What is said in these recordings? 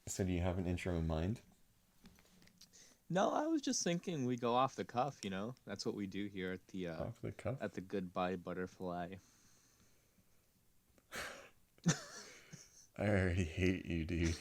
So do you have an intro in mind? No, I was just thinking we go off the cuff, you know? That's what we do here Off the cuff? at the Goodbye Butterfly. I already hate you, dude.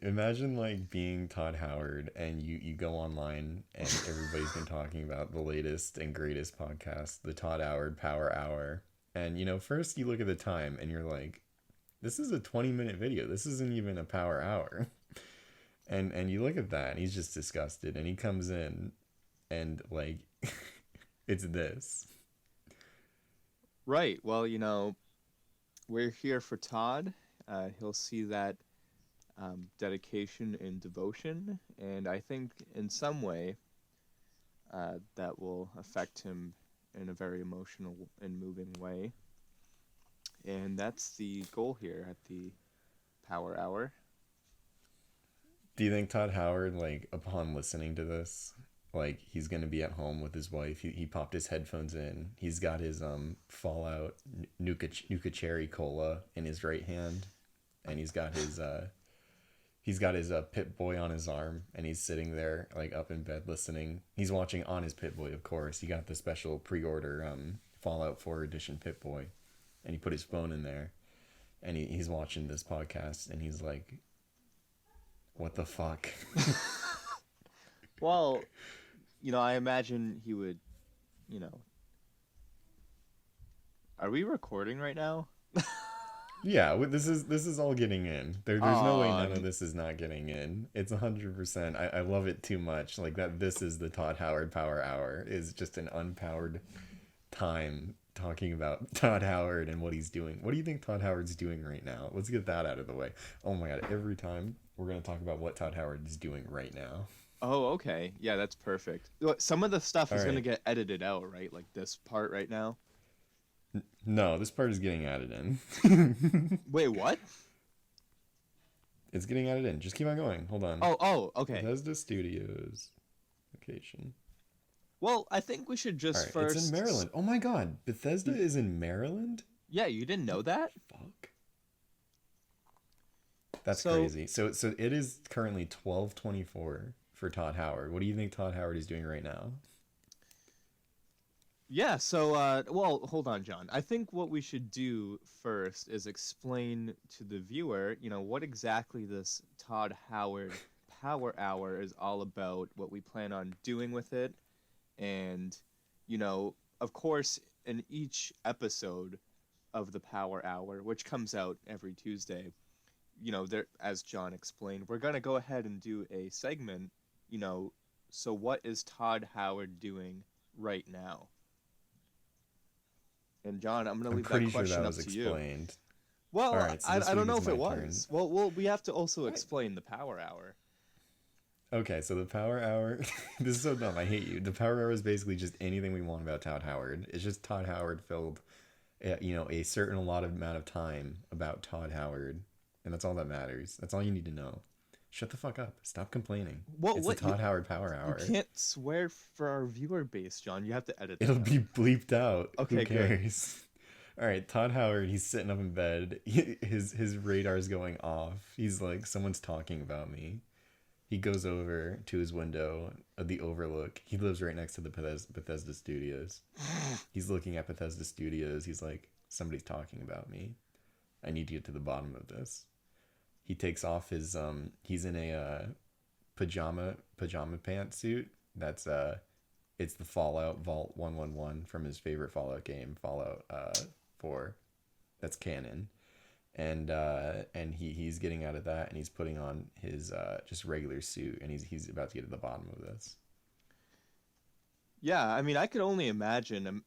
Imagine like being Todd Howard and you go online and everybody's been talking about the latest and greatest podcast, the Todd Howard Power Hour. And first you look at the time and you're like, this is a 20-minute video. This isn't even a power hour. And you look at that and he's just disgusted and he comes in and like it's this. Right. Well, we're here for Todd. He'll see that dedication and devotion, and I think in some way that will affect him in a very emotional and moving way. And that's the goal here at the Power Hour. Do you think Todd Howard, like, upon listening to this, like, he's gonna be at home with his wife? He popped his headphones in. He's got his Fallout Nuka Cherry Cola in his right hand, and he's got his Pit Boy on his arm, and he's sitting there like up in bed listening. He's watching on his Pit Boy, of course. He got the special pre-order Fallout 4 edition Pit Boy, and he put his phone in there, and he's watching this podcast, and he's like, "What the fuck?" Well, I imagine he would, you know. Are we recording right now? Yeah, this is all getting in. There's no way Oh, none of this is not getting in. It's 100%. I love it too much. Like that. This is the Todd Howard Power Hour. Is just an unpowered time talking about Todd Howard and what he's doing. What do you think Todd Howard's doing right now? Let's get that out of the way. Oh my god! Every time we're gonna talk about what Todd Howard is doing right now. oh, okay. Yeah, that's perfect. Some of the stuff All is gonna right. get edited out, right? Like this part right now. No, this part is getting added in. Wait, what? It's getting added in. Just keep on going. Hold on. Oh, okay. Bethesda Studios location. Well, I think we should All just right, it's in first. Maryland. Oh my god, Bethesda is in Maryland? Yeah, you didn't know that? Fuck. That's So, crazy. So it is currently 12:24 for Todd Howard. What do you think Todd Howard is doing right now? yeah, well, hold on, John. I think what we should do first is explain to the viewer, what exactly this Todd Howard Power Hour is all about, what we plan on doing with it, and, of course, in each episode of the Power Hour, which comes out every Tuesday, there, as John explained, we're gonna go ahead and do a segment, you know, so what is Todd Howard doing right now? And John, I'm gonna I'm leave that pretty sure that question up was to you. explained. All Well, right, so I this don't week know is if it my turn. was. We have to also What? explain the Power Hour. Okay, so the Power Hour. This is so dumb. I hate you. The Power Hour is basically just anything we want about Todd Howard. It's just Todd Howard filled, a certain allotted amount of time about Todd Howard, and that's all that matters. That's all you need to know. Shut the fuck up. Stop complaining. What It's the what Todd Howard Power you Hour. can't swear for our viewer base, John. You have to edit It'll that be out. bleeped out. Who Okay, good. cares? All right, Todd Howard. He's sitting up in bed. His radar's going off. He's like, someone's talking about me. He goes over to his window, the overlook. He lives right next to the Bethesda Studios. He's looking at Bethesda Studios. He's like, somebody's talking about me. I need to get to the bottom of this. He takes off his he's in a pajama pantsuit. That's it's the Fallout Vault 111 from his favorite Fallout game, Fallout 4. That's canon. And he's getting out of that and he's putting on his just regular suit and he's about to get to the bottom of this. Yeah, I mean, I could only imagine,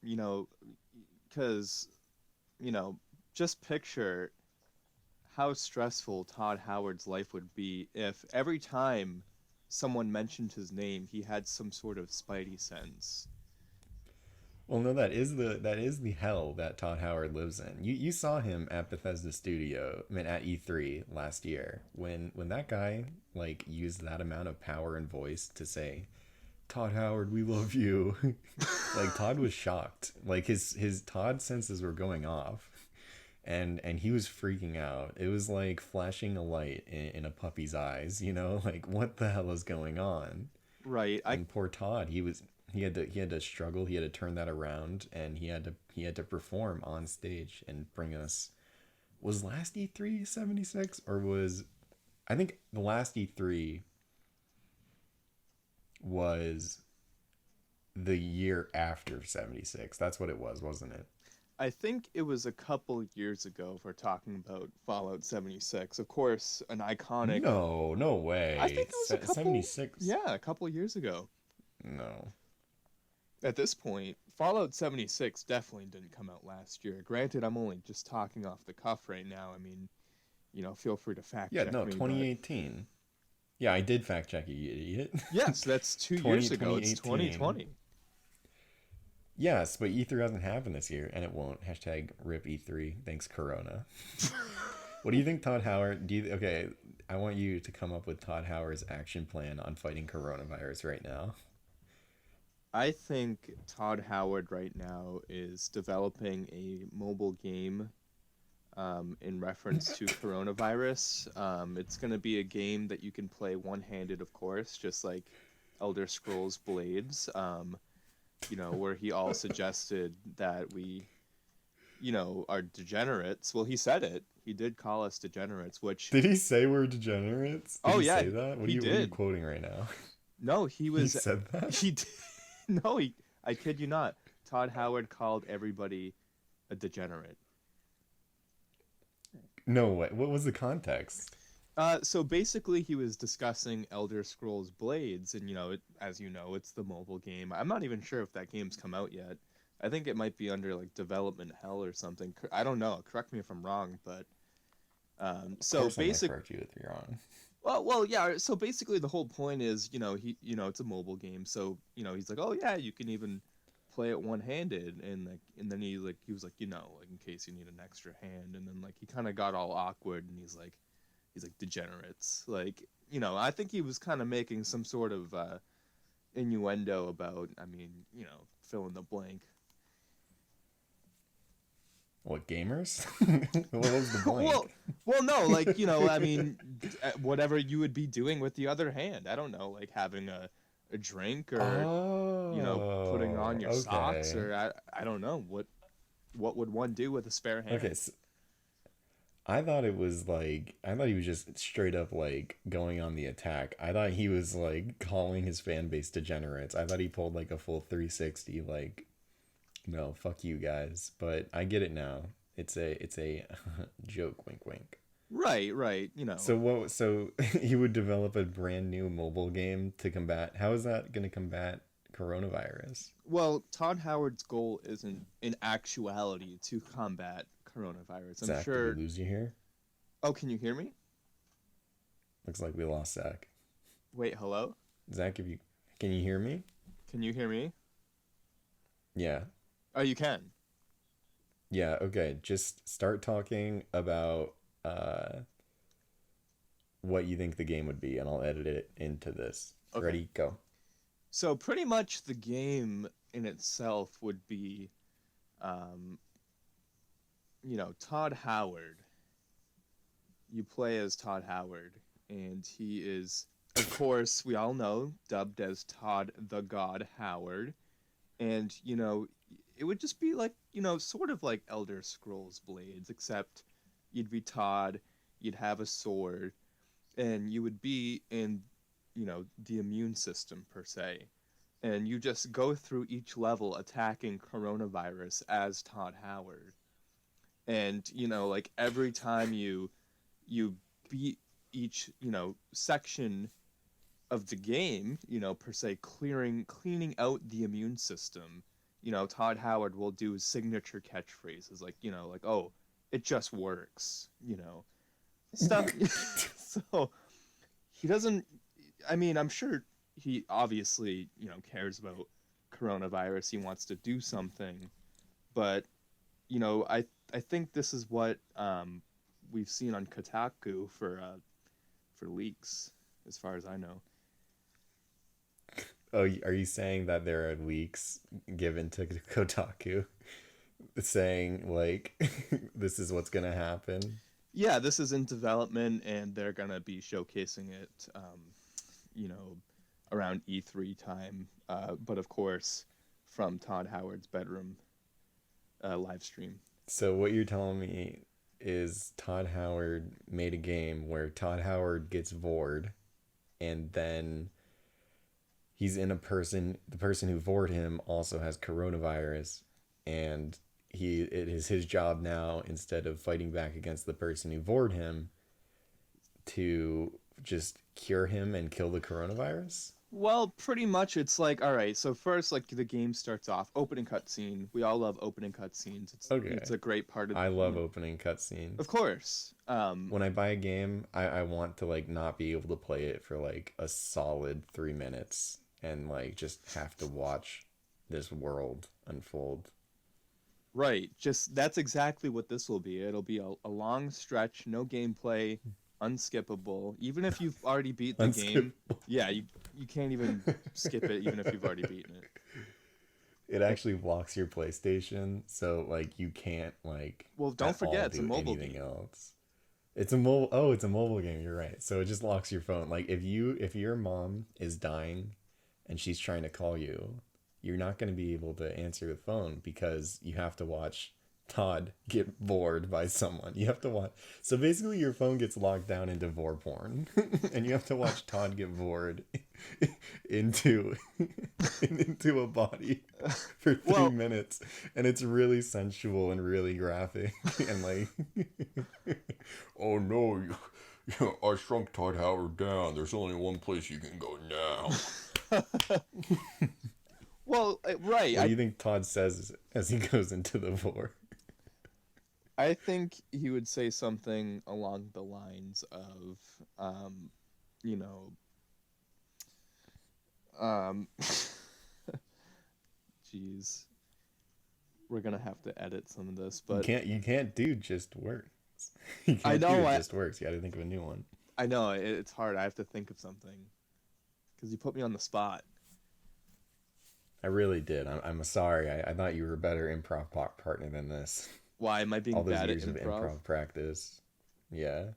because, you know, just picture how stressful Todd Howard's life would be if every time someone mentioned his name, he had some sort of spidey sense. Well, no, that is the hell that Todd Howard lives in. You saw him at Bethesda Studio, I mean at E3 last year when that guy like used that amount of power and voice to say, "Todd Howard, we love you." Like Todd was shocked. Like his Todd senses were going off. and he was freaking out. It was like flashing a light in a puppy's eyes, you know, like what the hell is going on? Right. And poor Todd, he had to struggle, he had to turn that around, and he had to perform on stage and bring us. Was last E3 '76, or was, I think the last E3 was the year after '76. That's what it was, wasn't it? I think it was a couple years ago if we're talking about Fallout 76. Of course, an iconic. No, no I way. think it was a couple. 76. Yeah, a couple years ago. No. At this point, Fallout 76 definitely didn't come out last year. Granted, I'm only just talking off the cuff right now. I mean, feel free to fact Yeah, check no, me, but 2018. Yeah, I did fact check you, idiot. yes, that's 2 years ago. It's 2018. 2020. Yes, but E3 hasn't happened this year, and it won't. Hashtag rip E3. Thanks, Corona. What do you think, Todd Howard? Okay, I want you to come up with Todd Howard's action plan on fighting coronavirus right now. I think Todd Howard right now is developing a mobile game in reference to coronavirus. It's going to be a game that you can play one-handed, of course, just like Elder Scrolls Blades, where he all suggested that we, are degenerates. Well, he said it. He did call us degenerates, which... Did he say we're degenerates? Did he say that? He did. What are you quoting right now? No, he was... He said that? He did. No, I kid you not. Todd Howard called everybody a degenerate. No way. What was the context? So basically, he was discussing Elder Scrolls Blades, and as you know, it's the mobile game. I'm not even sure if that game's come out yet. I think it might be under like development hell or something. I don't know. Correct me if I'm wrong, but so basically, correct you if you're wrong. Well, yeah. So basically, the whole point is, it's a mobile game. So he's like, oh yeah, you can even play it one-handed, and then he was like, like in case you need an extra hand, and then like he kind of got all awkward, and he's like degenerates, like I think he was kind of making some sort of innuendo about, I mean, fill in the blank. What, gamers? What was the blank? well, no, like I mean, whatever you would be doing with the other hand. I don't know, like having a drink, or putting on your socks, or I don't know what would one do with a spare hand. Okay, so I thought he was just straight up like going on the attack. I thought he was like calling his fan base degenerates. I thought he pulled like a full 360, like, no, fuck you guys. But I get it now. It's a joke, wink wink. Right. So he would develop a brand new mobile game to combat. How is that going to combat coronavirus? Well, Todd Howard's goal isn't in actuality to combat coronavirus. I'm Zach, sure. Did we lose you here? Oh, can you hear me? Looks like we lost Zach. Wait, hello? Zach, can you hear me? Can you hear me? Yeah. Oh, you can. Yeah, okay. Just start talking about what you think the game would be, and I'll edit it into this. Okay. Ready? Go. So pretty much the game in itself would be, Todd Howard. You play as Todd Howard, and he is, of course, we all know, dubbed as Todd the God Howard. And, it would just be like, sort of like Elder Scrolls Blades, except you'd be Todd, you'd have a sword, and you would be in, the immune system, per se. And you just go through each level attacking coronavirus as Todd Howard. And, like every time you beat each, section of the game, per se, cleaning out the immune system, Todd Howard will do his signature catchphrases like, oh, it just works, stuff. So he doesn't, I mean, I'm sure he obviously, cares about coronavirus. He wants to do something, but, I think this is what we've seen on Kotaku for leaks, as far as I know. Oh, are you saying that there are leaks given to Kotaku saying like this is what's gonna happen. Yeah, this is in development, and they're gonna be showcasing it, you know, around E3 time. But of course, from Todd Howard's bedroom live stream. So what you're telling me is Todd Howard made a game where Todd Howard gets bored, and then he's in a person. The person who vored him also has coronavirus, and it is his job now, instead of fighting back against the person who vored him, to just cure him and kill the coronavirus. Well, pretty much it's like, all right, so first, like, the game starts off, opening cutscene. We all love opening cutscenes. Okay. It's a great part of I love opening cutscenes. Of course. When I buy a game, I want to like not be able to play it for like a solid 3 minutes and like just have to watch this world unfold. Right. Just that's exactly what this will be. It'll be a long stretch, no gameplay, unskippable. Even if you've already beat the game, yeah, you can't even skip it even if you've already beaten it. It actually blocks your PlayStation, so like you can't like. Well, don't forget it's a mobile game. Else. It's a mobile. Oh, it's a mobile game. You're right. So it just locks your phone. Like if your mom is dying, and she's trying to call you, you're not going to be able to answer the phone because you have to watch Todd get bored by someone. You have to watch. So basically, your phone gets locked down into vor porn, and you have to watch Todd get bored into into a body for 3 minutes, and it's really sensual and really graphic, and like, oh no, I shrunk Todd Howard down. There's only one place you can go now. Well, right. What do you think Todd says as he goes into the vor? I think he would say something along the lines of, you know, jeez, we're gonna have to edit some of this, but you can't do just words. You can't I know do just words. You got to think of a new one. I know it's hard. I have to think of something because you put me on the spot. I really did. I'm sorry. I thought you were a better improv partner than this. Why am I being all those bad years at of improv practice? Yeah.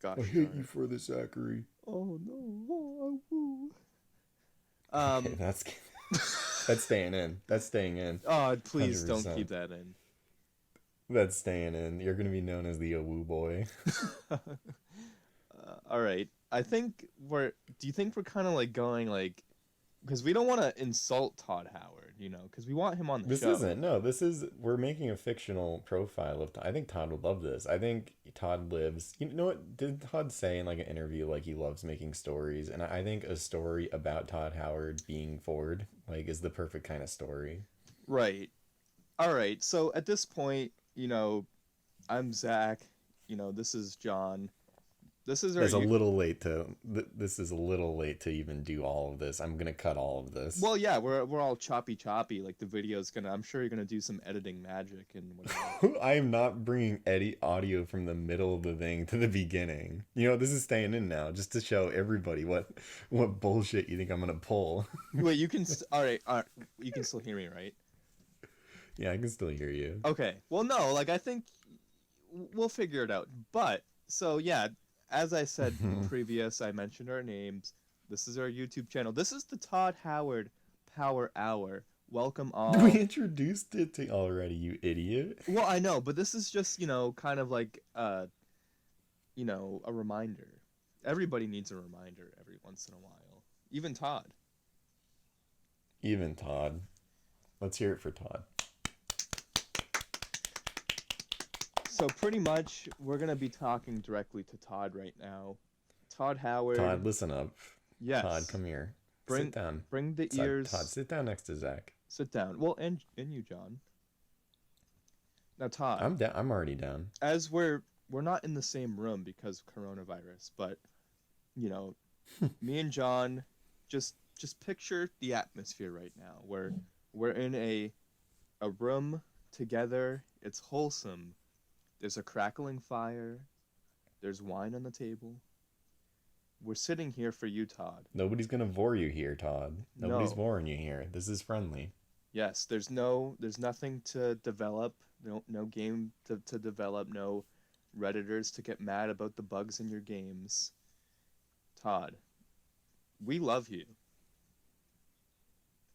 Gosh, I hate you for this, Zachary. Oh no! Okay, that's staying in. That's staying in. Oh, please 100%. don't keep that in. That's staying in. You're gonna be known as the Awoo boy. All right. Do you think we're kind of like going like, because we don't want to insult Todd Howard, you know, because we want him on the show. We're making a fictional profile of Todd. I think Todd would love this. I think Todd lives, you know what, did Todd say in like an interview, like he loves making stories? And I think a story about Todd Howard being Ford, like, is the perfect kind of story. Right. All right. So at this point, you know, I'm Zach, you know, this is John. This is a little late to even do all of this. I'm gonna cut all of this. Well, yeah, we're all choppy. Like the video's gonna. I'm sure you're gonna do some editing magic and whatever. I am not bringing audio from the middle of the thing to the beginning. You know, this is staying in now, just to show everybody what bullshit you think I'm gonna pull. Wait, you can. All right. You can still hear me, right? Yeah, I can still hear you. Okay. Well, no, like I think we'll figure it out. But so yeah. As I said previous, I mentioned our names. This is our YouTube channel. This is the Todd Howard Power Hour. Welcome all. We introduced it to already, you idiot. Well, I know, but this is just, you know, kind of like, you know, a reminder. Everybody needs a reminder every once in a while. Even Todd. Let's hear it for Todd. So pretty much, we're going to be talking directly to Todd right now. Todd Howard. Todd, listen up. Yes. Todd, come here. Sit down. Bring the ears. Todd, sit down next to Zach. Sit down. Well, and you, John. Now, Todd. I'm already down. As we're not in the same room because of coronavirus, but, you know, me and John, just picture the atmosphere right now. We're in a room together. It's wholesome. There's a crackling fire. There's wine on the table. We're sitting here for you, Todd. Nobody's gonna bore you here, Todd. Nobody's boring you here. This is friendly. Yes, there's nothing to develop, no game to develop, no Redditors to get mad about the bugs in your games. Todd, we love you.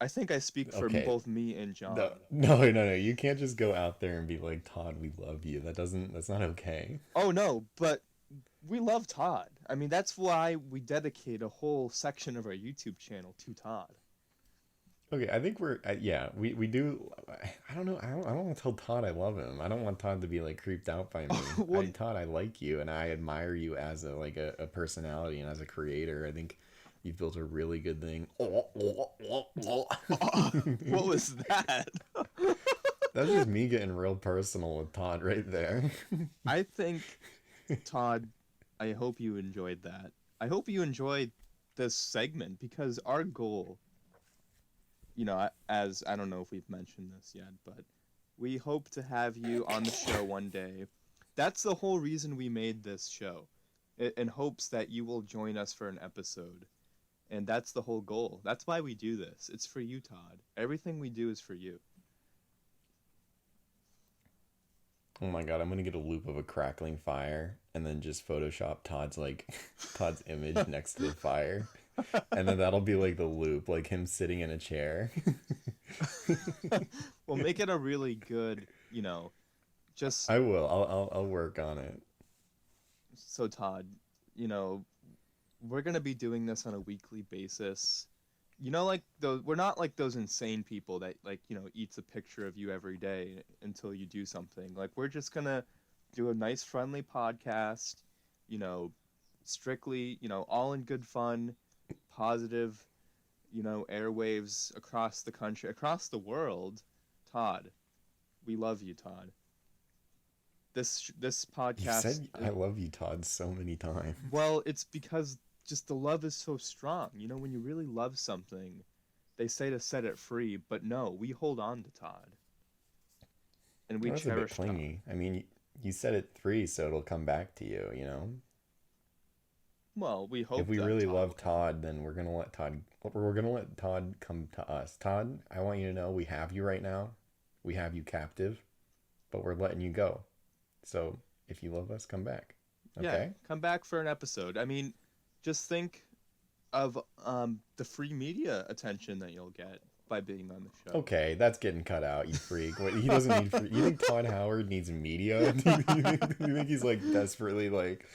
I think I speak for Okay, both me and no, John. no. You can't just go out there and be like, Todd, we love you. That's not okay. Oh no, but we love Todd. I mean, that's why we dedicate a whole section of our YouTube channel to Todd. Okay, I think yeah, we do. I don't know. I don't want to tell Todd I love him. I don't want Todd to be like creeped out by me. Well, Todd, I like you and I admire you as a personality and as a creator. I think you've built a really good thing. what was that? That's just me getting real personal with Todd right there. I think, Todd, I hope you enjoyed that. I hope you enjoyed this segment because our goal, as I don't know if we've mentioned this yet, but we hope to have you on the show one day. That's the whole reason we made this show, in hopes that you will join us for an episode. And that's the whole goal. That's why we do this. It's for you, Todd. Everything we do is for you. Oh my god, I'm gonna get a loop of a crackling fire and then just Photoshop Todd's image next to the fire. And then that'll be like the loop, like him sitting in a chair. We'll make it a really good, just I will. I'll work on it. so Todd, you know, we're gonna be doing this on a weekly basis. Like those, we're not like those insane people that like, eats a picture of you every day until you do something. Like we're just gonna do a nice friendly podcast, you know, strictly, all in good fun, positive, airwaves across the country, across the world. Todd, we love you, Todd. This You've podcast, said I love you, Todd, so many times. well, it's because just the love is so strong. When you really love something, they say to set it free, but no, we hold on to Todd and we Well, that's a bit cherish Todd. clingy. I mean, you said it free, so it'll come back to you, you know? Well, we If hope we that really Todd love will come. Todd, then we're gonna let Todd come to us. Todd, I want you to know we have you right now. We have you captive, but we're letting you go. So if you love us, come back. Yeah, Okay? come back for an episode. I mean, just think of the free media attention that you'll get by being on the show. Okay, that's getting cut out, you freak. What, he doesn't need free. You think Todd Howard needs media? You think he's like desperately like,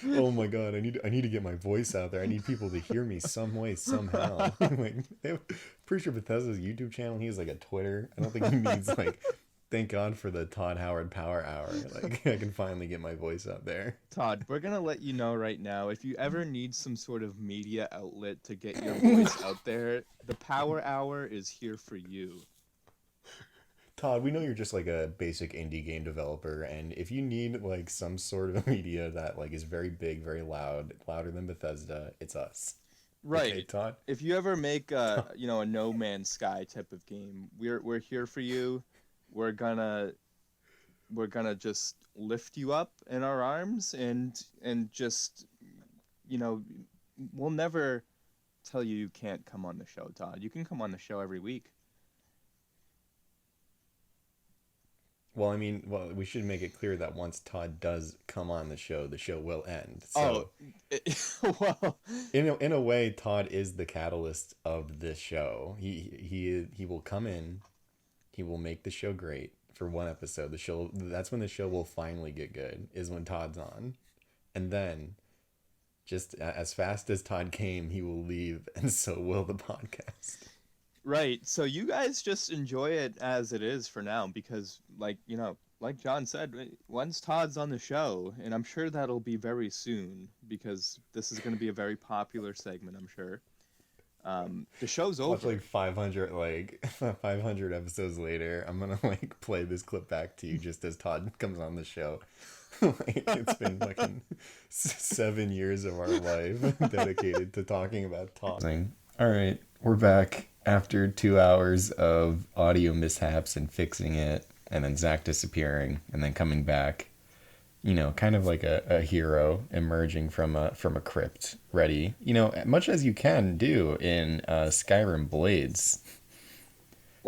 oh my god, I need to get my voice out there. I need people to hear me some way somehow. Like, pretty sure Bethesda's YouTube channel. He has like a Twitter. I don't think he needs like. Thank God for the Todd Howard Power Hour. Like I can finally get my voice out there. Todd, we're gonna let you know right now, if you ever need some sort of media outlet to get your voice out there, the Power Hour is here for you. Todd, we know you're just like a basic indie game developer, and if you need like some sort of media that like is very big, very loud, louder than Bethesda, it's us. Right. Okay, Todd? If you ever make a No Man's Sky type of game, we're here for you. We're gonna just lift you up in our arms and just you know we'll never tell you can't come on the show, Todd. You can come on the show every week. Well, I mean, we should make it clear that once Todd does come on the show will end. Oh, So, well, in a way, Todd is the catalyst of this show. He will come in, he will make the show great for one episode. That's when the show will finally get good, is when Todd's on. And then just as fast as Todd came, he will leave, and so will the podcast. right. So you guys just enjoy it as it is for now because like John said, once Todd's on the show, and I'm sure that'll be very soon because this is going to be a very popular segment, I'm sure. The show's Watch over. like 500 episodes later, I'm gonna like play this clip back to you just as Todd comes on the show. Like, it's been fucking 7 years of our life dedicated to talking about Todd. All right, we're back after 2 hours of audio mishaps and fixing it, and then Zach disappearing, and then coming back. You know, kind of like a hero emerging from a crypt, ready. You know, much as you can do in Skyrim Blades.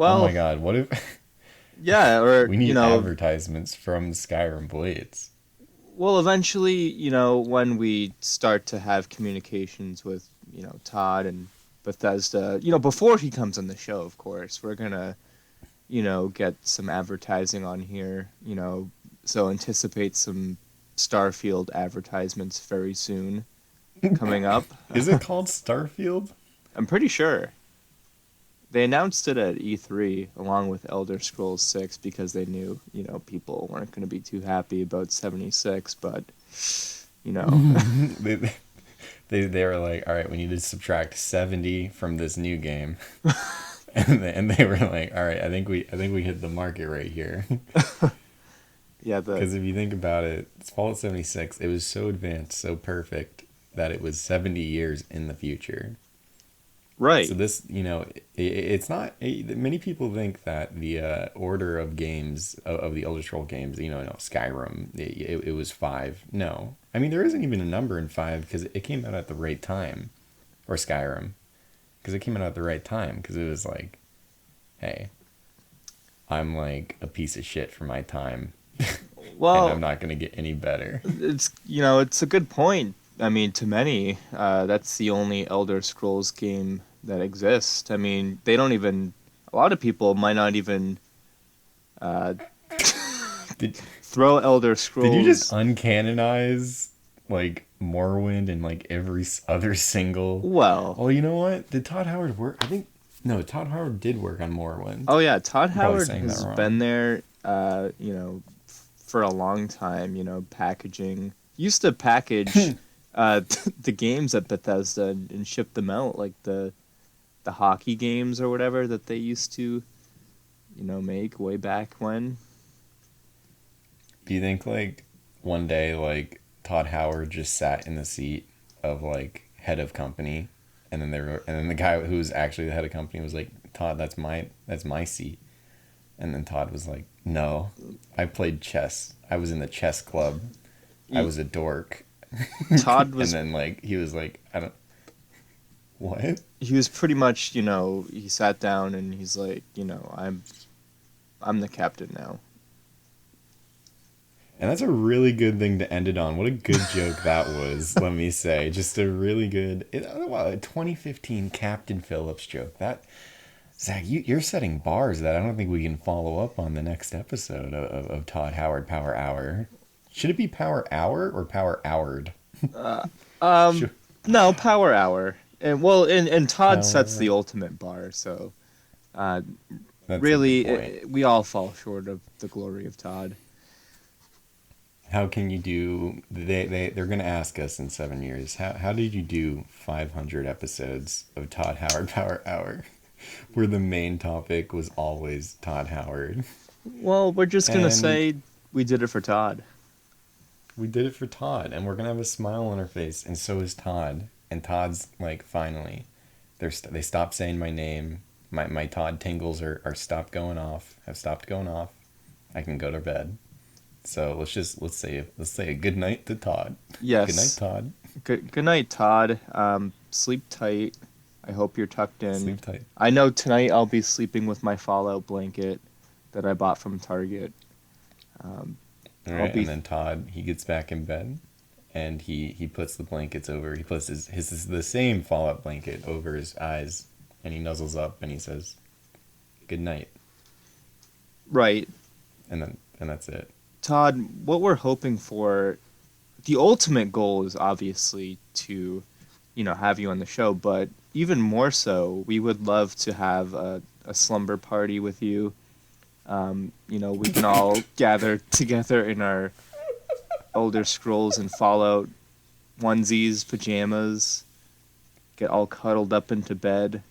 Oh my Well, god, what if yeah, or we need advertisements from Skyrim Blades? well, eventually, when we start to have communications with, Todd and Bethesda, before he comes on the show, of course, we're gonna, get some advertising on here, so anticipate some Starfield advertisements very soon coming up. Is it called Starfield? I'm pretty sure. They announced it at E3 along with Elder Scrolls 6 because they knew, people weren't going to be too happy about 76, but, you know. they, they were like, all right, we need to subtract 70 from this new game. And they were like, all right, I think we hit the market right here. Yeah, Because if you think about it, Fallout 76, it was so advanced, so perfect that it was 70 years in the future. right. So this, it's not. Many people think that the order of games of the Elder Scroll games, no, Skyrim, it was 5. No, I mean there isn't even a number in 5 because it came out at the right time, or Skyrim, because it came out at the right time because it was like, hey, I'm like a piece of shit for my time, and Well, I'm not gonna get any better. it's a good point. I mean, to many, that's the only Elder Scrolls game that exists. I mean, they don't even. A lot of people might not even uh, Did throw Elder did you just Scrolls. uncanonize like Morrowind and like every other single? Well, Well, you know what? Did Todd Howard work? I think no. Todd Howard did work on Morrowind. oh yeah, Todd I'm probably Howard saying that has wrong. been there, for a long time. Packaging. Used to package the games at Bethesda and ship them out, like the hockey games or whatever that they used to, make way back when. Do you think like one day like Todd Howard just sat in the seat of like head of company, and then the guy who was actually the head of company was like, Todd, that's my seat, and then Todd was like, no, I played chess. I was in the chess club. I He, was a dork. Todd And was then like he was like, I don't what? he was pretty much, he sat down and he's like, I'm the captain now. And that's a really good thing to end it on. What a good joke that was, let me say. Just a really good, wow, a 2015 Captain Phillips joke. That, Zach, you're setting bars that I don't think we can follow up on the next episode of Todd Howard Power Hour. Should it be Power Hour or Power Howard? Uh, um, Sure. no, Power Hour, and Todd sets Power. the ultimate bar, so uh, That's a good really, point. we all fall short of the glory of Todd. How can you do, they're going to ask us in 7 years, how did you do 500 episodes of Todd Howard Power Hour? Where the main topic was always Todd Howard. Well, we're just gonna And say we did it for Todd. we did it for Todd, and we're gonna have a smile on our face, and so is Todd. And Todd's like, finally, they stopped saying my name. My Todd tingles are stopped going off. Have stopped going off. I can go to bed. So let's say a good night to Todd. Good night, Yes. Todd. Good night, Todd. Sleep tight. I hope you're tucked in. Sleep tight. I know tonight I'll be sleeping with my Fallout blanket that I bought from Target. Um, All I'll right, be and then Todd he gets back in bed, and he puts the blankets over. He puts his the same Fallout blanket over his eyes, and he nuzzles up and he says, "Good night," right, and that's it. Todd. What we're hoping for, the ultimate goal is obviously to, have you on the show. But even more so, we would love to have a slumber party with you. We can all gather together in our Elder Scrolls and Fallout onesies, pajamas, get all cuddled up into bed,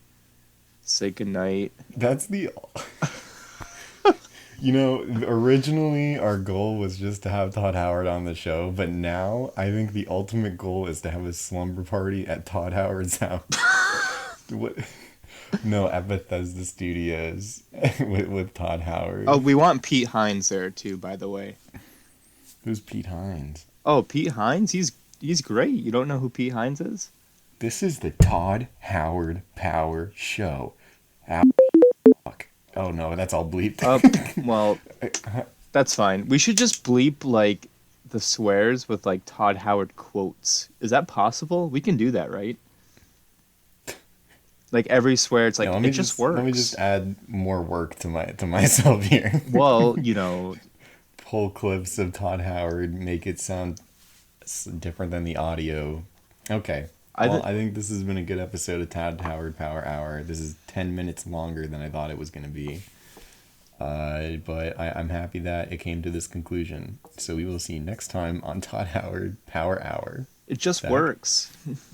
say goodnight. That's the. Originally our goal was just to have Todd Howard on the show, but now I think the ultimate goal is to have a slumber party at Todd Howard's house. What? No, at Bethesda Studios with Todd Howard. Oh, we want Pete Hines there too, by the way. Who's Pete Hines? Oh, Pete Hines? He's great. You don't know who Pete Hines is? This is the Todd Howard Power Show. Ow, fuck. Oh no, that's all bleeped. Uh, well, that's fine. We should just bleep like the swears with like Todd Howard quotes. Is that possible? We can do that, right? Like every swear, it's Yeah, like it just let me just works. add more work to myself here. Well, Pull clips of Todd Howard, make it sound different than the audio. Okay. I Well, th- I think this has been a good episode of Todd Howard Power Hour. This is 10 minutes longer than I thought it was going to be. But I'm happy that it came to this conclusion. So we will see you next time on Todd Howard Power Hour. it just Zach? works.